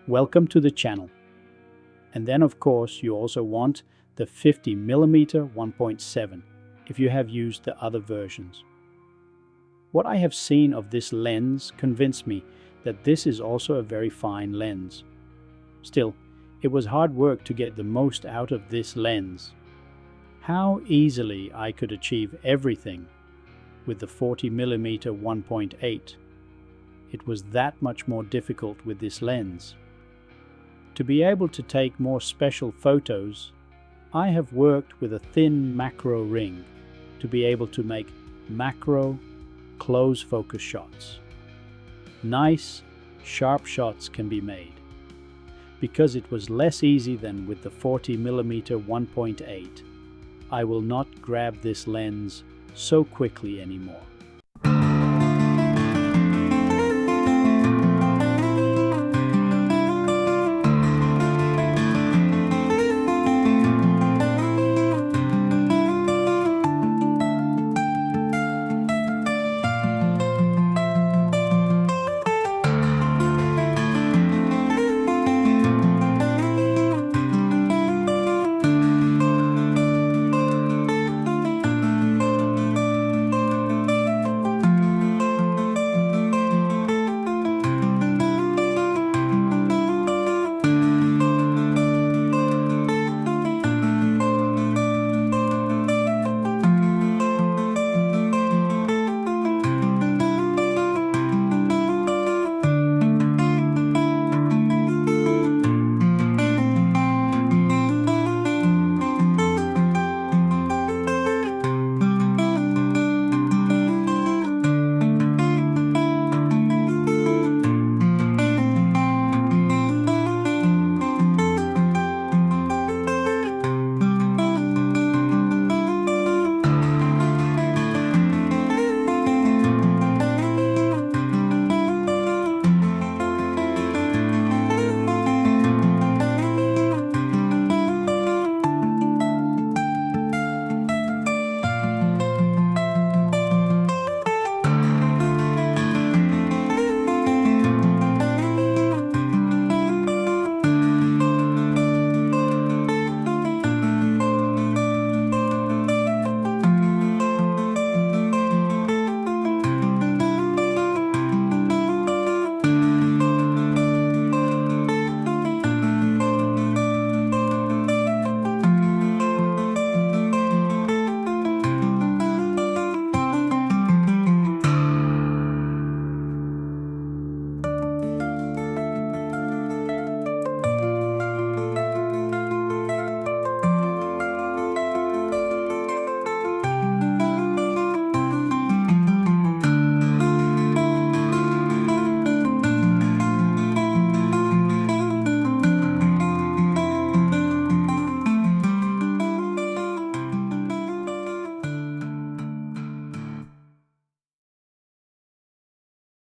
welcome to the channel. And then of course you also want the 50mm 1.7 if you have used the other versions. What I have seen of this lens convinced me that this is also a very fine lens. Still, it was hard work to get the most out of this lens. How easily I could achieve everything with the 40mm 1.8. It was that much more difficult with this lens. To be able to take more special photos, I have worked with a thin macro ring to be able to make macro close focus shots. Nice, sharp shots can be made. Because it was less easy than with the 40mm 1.8, I will not grab this lens so quickly anymore.